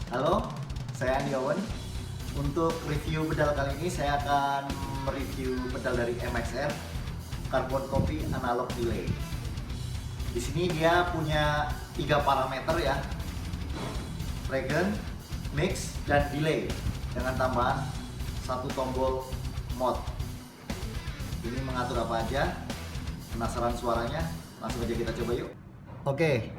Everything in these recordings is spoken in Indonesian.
Halo, saya Andi Owen. Untuk review pedal kali ini saya akan mereview pedal dari MXR Carbon Copy Analog Delay. Di sini dia punya 3 parameter ya, regen, mix, dan delay dengan tambahan 1 tombol mode. Ini mengatur apa aja? Penasaran suaranya? Langsung aja kita coba yuk. Oke,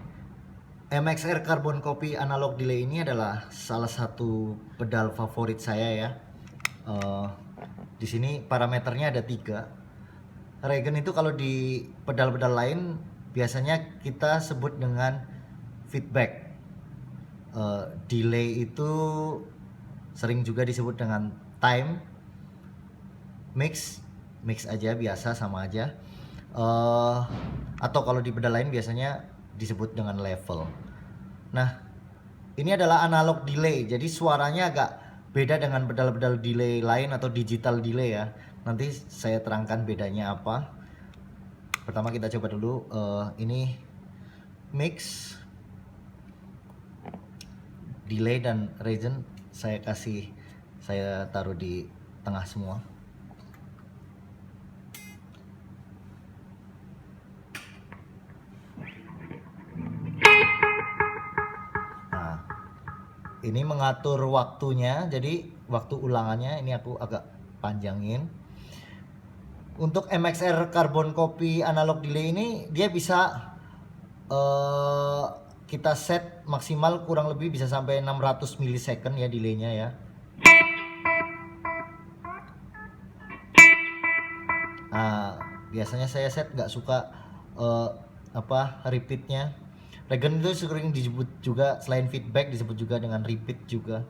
MXR Carbon Copy Analog Delay ini adalah salah satu pedal favorit saya ya. Di sini parameternya ada 3. Regen itu kalau di pedal-pedal lain biasanya kita sebut dengan feedback. Delay itu sering juga disebut dengan time. Mix aja biasa sama aja. Atau kalau di pedal lain biasanya disebut dengan level. Nah, ini adalah analog delay, jadi suaranya agak beda dengan pedal-pedal delay lain atau digital delay ya. Nanti saya terangkan bedanya apa. Pertama kita coba dulu ini mix, delay dan regen saya taruh di tengah semua. Ini mengatur waktunya, jadi waktu ulangannya ini aku agak panjangin. Untuk MXR Carbon Copy Analog Delay ini dia bisa kita set maksimal kurang lebih bisa sampai 600 milisecond ya delaynya ya. Nah, biasanya saya set nggak suka repeatnya. Regen itu sering disebut juga, selain feedback disebut juga dengan repeat juga.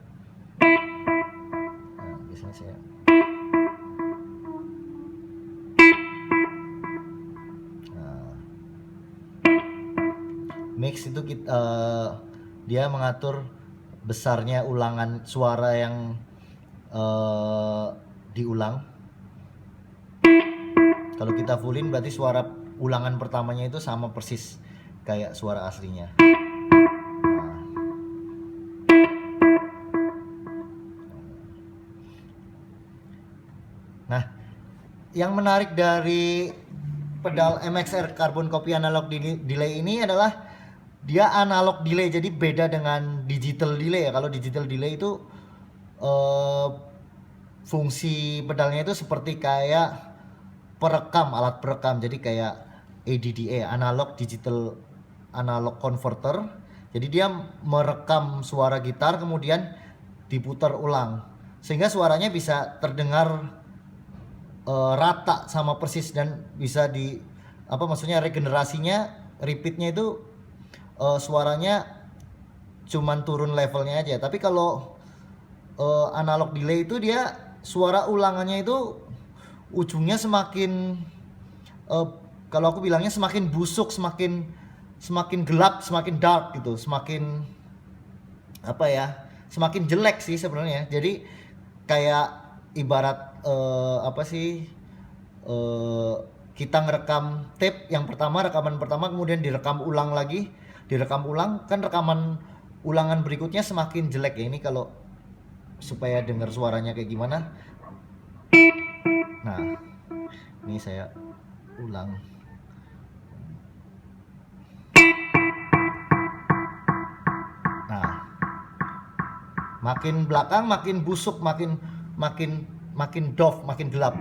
Nah, biasanya saya mix itu dia mengatur besarnya ulangan suara yang diulang. Kalau kita fullin berarti suara ulangan pertamanya itu sama persis kayak suara aslinya. Nah, yang menarik dari pedal MXR Carbon Copy Analog Delay ini adalah dia analog delay, jadi beda dengan digital delay ya. Kalau digital delay itu fungsi pedalnya itu seperti kayak alat perekam, jadi kayak ADDA, analog digital analog converter. Jadi dia merekam suara gitar kemudian diputar ulang sehingga suaranya bisa terdengar rata sama persis dan bisa maksudnya regenerasinya, repeatnya itu suaranya cuman turun levelnya aja. Tapi kalau analog delay itu dia suara ulangannya itu ujungnya semakin kalau aku bilangnya semakin busuk, semakin gelap, semakin dark gitu, semakin semakin jelek sih sebenarnya. Jadi kayak ibarat kita ngerekam tape yang pertama, rekaman pertama kemudian direkam ulang lagi, kan rekaman ulangan berikutnya semakin jelek ya. Ini kalau supaya dengar suaranya kayak gimana. Nah, ini saya ulang. Nah, makin belakang makin busuk, makin doff, makin gelap.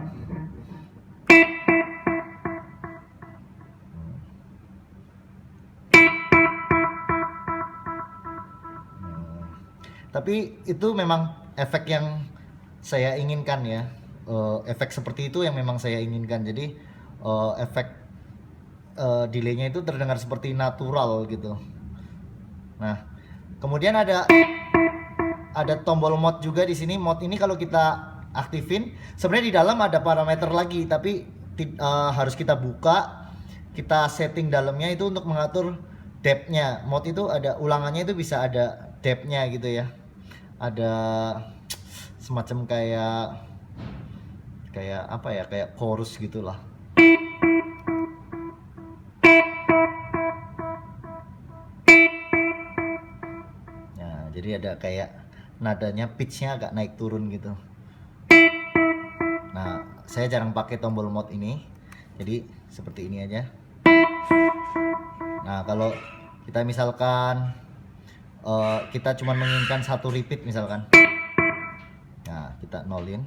Tapi itu memang efek yang saya inginkan ya. Efek seperti itu yang memang saya inginkan. Jadi efek delaynya itu terdengar seperti natural gitu. Nah, kemudian ada tombol mode juga di sini. Mode ini kalau kita aktifin, sebenarnya di dalam ada parameter lagi, tapi harus kita buka, kita setting dalamnya itu untuk mengatur depth-nya. Mode itu ada ulangannya, itu bisa ada depth-nya gitu ya. Ada semacam kayak chorus gitulah. jadi ada kayak nadanya pitchnya agak naik turun gitu. Nah, saya jarang pakai tombol mode ini, jadi seperti ini aja. Nah, kalau kita misalkan kita cuma menginginkan satu repeat misalkan, nah kita nolin.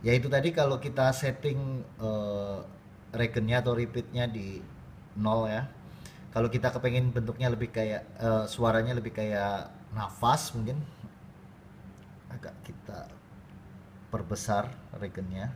Ya itu tadi kalau kita setting regennya atau repeatnya di 0 ya. Kalau kita kepengen bentuknya lebih kayak suaranya lebih kayak nafas, mungkin agak kita perbesar regennya.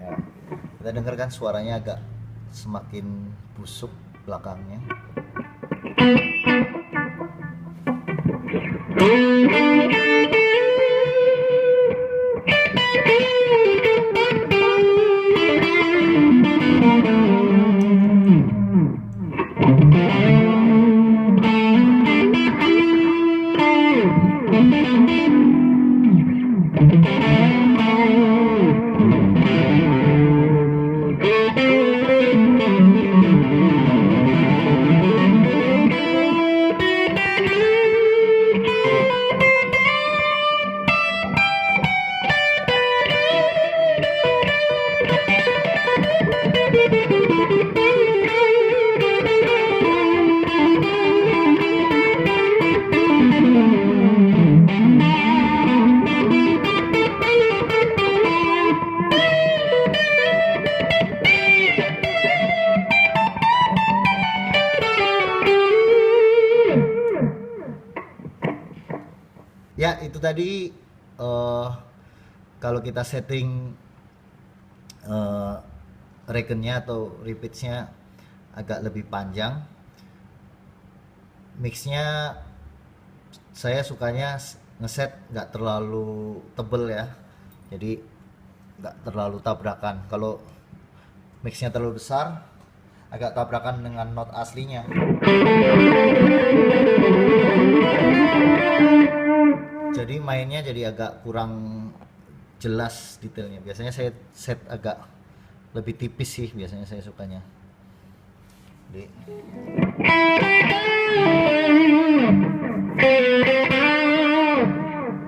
Ya, kita dengarkan suaranya agak semakin busuk belakangnya. Ya itu tadi kalau kita setting regennya atau repeatsnya agak lebih panjang, mixnya saya sukanya ngeset nggak terlalu tebel ya, jadi nggak terlalu tabrakan. Kalau mixnya terlalu besar agak tabrakan dengan not aslinya. Jadi mainnya jadi agak kurang jelas detailnya. Biasanya saya set agak lebih tipis sih, biasanya saya sukanya.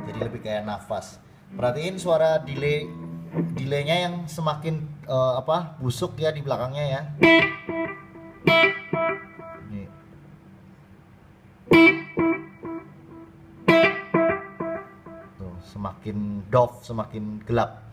Jadi lebih kayak nafas. Perhatiin suara delaynya yang semakin busuk ya di belakangnya ya. Nih. Tuh, semakin doff, semakin gelap.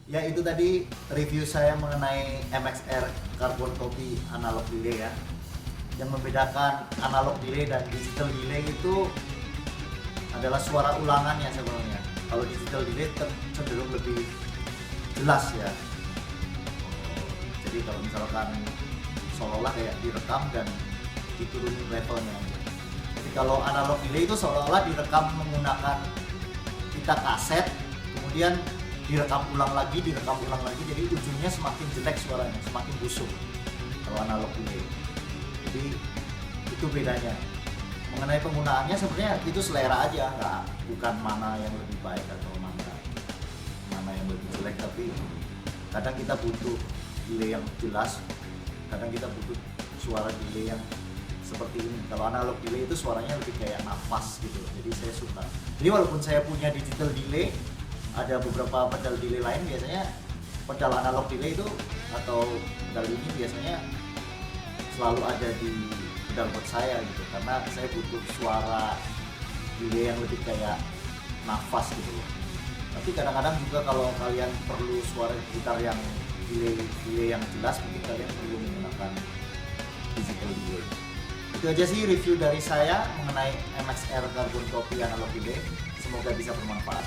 Ya itu tadi review saya mengenai MXR Carbon Copy Analog Delay ya. Yang membedakan analog delay dan digital delay itu adalah suara ulangannya sebenarnya. Kalau digital delay cenderung lebih jelas ya. Jadi kalau misalkan seolah-olah kayak direkam dan diturunin levelnya. Jadi kalau analog delay itu seolah-olah direkam menggunakan kita kaset, kemudian direkam ulang lagi, jadi ujungnya semakin jelek suaranya, semakin busuk kalau analog delay. Jadi itu bedanya. Mengenai penggunaannya sebenarnya itu selera aja, bukan mana yang lebih baik atau mana yang lebih jelek, tapi kadang kita butuh delay yang jelas. Kadang kita butuh suara delay yang seperti ini. Kalau analog delay itu suaranya lebih kayak nafas gitu loh. Jadi saya suka. Jadi walaupun saya punya digital delay, ada beberapa pedal delay lain, biasanya pedal analog delay itu atau pedal ini biasanya selalu ada di pedal board saya gitu, karena saya butuh suara delay yang lebih kayak nafas gitu loh. Tapi kadang-kadang juga kalau kalian perlu suara gitar yang delay yang jelas, mungkin kalian perlu menggunakan digital delay. Itu aja sih review dari saya mengenai MXR Carbon Copy Analog Delay. Semoga bisa bermanfaat.